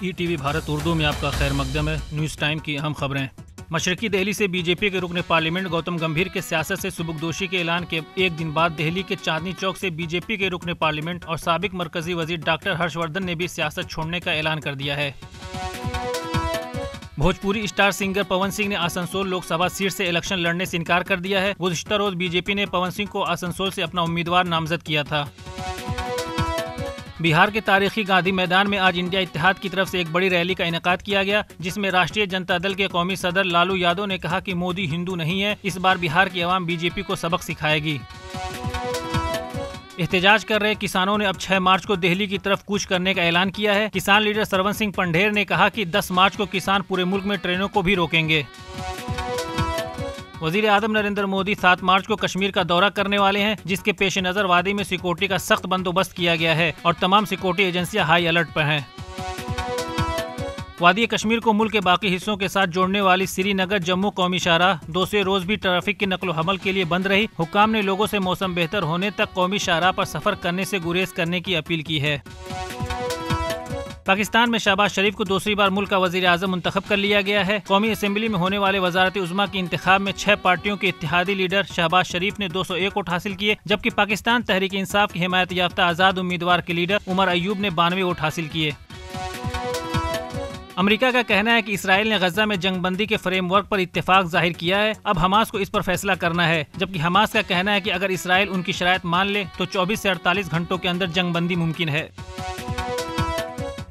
E T V Bharat Urdu میں آپ کا خیر مقدم ہے۔ نیوز ٹائم کی اہم خبریں۔ مشرقی دہلی سے بی جے پی کے رکن پارلیمنٹ گوتم گمبھیر کے سیاست سے سبکدوشی کے اعلان کے ایک دن بعد دہلی کے چاندنی چوک سے بی جے پی کے رکن پارلیمنٹ اور سابق مرکزی وزیر ڈاکٹر ہرش وردھن نے بھی سیاست چھوڑنے کا اعلان کر دیا ہے۔ بھوجپوری اسٹار سنگر پون سنگھ نے آسنسول لوک سبھا سیٹ سے الیکشن لڑنے سے انکار کر دیا ہے۔ گزشتہ روز بی جے پی نے پون سنگھ کو آسنسول سے اپنا امیدوار نامزد کیا تھا۔ بہار کے تاریخی گاندھی میدان میں آج انڈیا اتحاد کی طرف سے ایک بڑی ریلی کا انعقاد کیا گیا، جس میں راشٹریہ جنتا دل کے قومی صدر لالو یادو نے کہا کہ مودی ہندو نہیں ہے، اس بار بہار کی عوام بی جے پی کو سبق سکھائے گی۔ احتجاج کر رہے کسانوں نے اب 6 مارچ کو دہلی کی طرف کوچ کرنے کا اعلان کیا ہے۔ کسان لیڈر سرون سنگھ پنڈھیر نے کہا کہ 10 مارچ کو کسان پورے ملک میں ٹرینوں کو بھی روکیں گے۔ وزیر اعظم نریندر مودی 7 مارچ کو کشمیر کا دورہ کرنے والے ہیں، جس کے پیش نظر وادی میں سیکورٹی کا سخت بندوبست کیا گیا ہے اور تمام سیکورٹی ایجنسیاں ہائی الرٹ پر ہیں۔ وادی کشمیر کو ملک کے باقی حصوں کے ساتھ جوڑنے والی سری نگر جموں قومی شاہراہ دوسرے روز بھی ٹریفک کی نقل و حمل کے لیے بند رہی۔ حکام نے لوگوں سے موسم بہتر ہونے تک قومی شاہراہ پر سفر کرنے سے گریز کرنے کی اپیل کی ہے۔ پاکستان میں شہباز شریف کو دوسری بار ملک کا وزیر اعظم منتخب کر لیا گیا ہے۔ قومی اسمبلی میں ہونے والے وزارت عظمیٰ کے انتخاب میں 6 پارٹیوں کے اتحادی لیڈر شہباز شریف نے 201 ووٹ حاصل کیے، جبکہ پاکستان تحریک انصاف کی حمایت یافتہ آزاد امیدوار کے لیڈر عمر ایوب نے 92 ووٹ حاصل کیے۔ امریکہ کا کہنا ہے کہ اسرائیل نے غزہ میں جنگ بندی کے فریم ورک پر اتفاق ظاہر کیا ہے، اب حماس کو اس پر فیصلہ کرنا ہے، جبکہ حماس کا کہنا ہے کہ اگر اسرائیل ان کی شرائط مان لے تو 24 سے 48 گھنٹوں کے اندر جنگ بندی ممکن ہے۔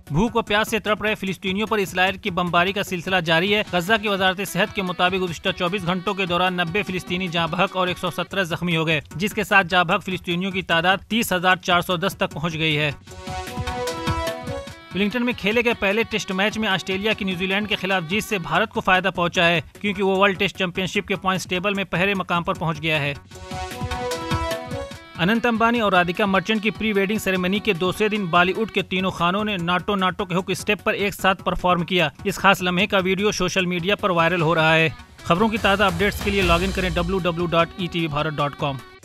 بھوک و پیاس سے تڑپ رہے فلسطینیوں پر اسرائیل کی بمباری کا سلسلہ جاری ہے۔ غزہ کی وزارت صحت کے مطابق گزشتہ 24 گھنٹوں کے دوران 90 فلسطینی جاں بحق اور 117 زخمی ہو گئے، جس کے ساتھ جاں بحق فلسطینیوں کی تعداد 30,410 تک پہنچ گئی ہے۔ ولنگٹن میں کھیلے گئے پہلے ٹیسٹ میچ میں آسٹریلیا کی نیوزی لینڈ کے خلاف جیت سے بھارت کو فائدہ پہنچا ہے، کیونکہ وہ ورلڈ ٹیسٹ چیمپئن شپ کے پوائنٹس ٹیبل میں پہلے مقام پر پہنچ گیا ہے۔ اننت امبانی اور رادھیکا مرچنٹ کی پری ویڈنگ سیریمنی کے دوسرے دن بالی ووڈ کے تینوں خانوں نے ناٹو ناٹو کے ہک اسٹیپ پر ایک ساتھ پرفارم کیا۔ اس خاص لمحے کا ویڈیو سوشل میڈیا پر وائرل ہو رہا ہے۔ خبروں کی تازہ اپڈیٹس کے لیے لاگ ان کریں www.etv bharat.com۔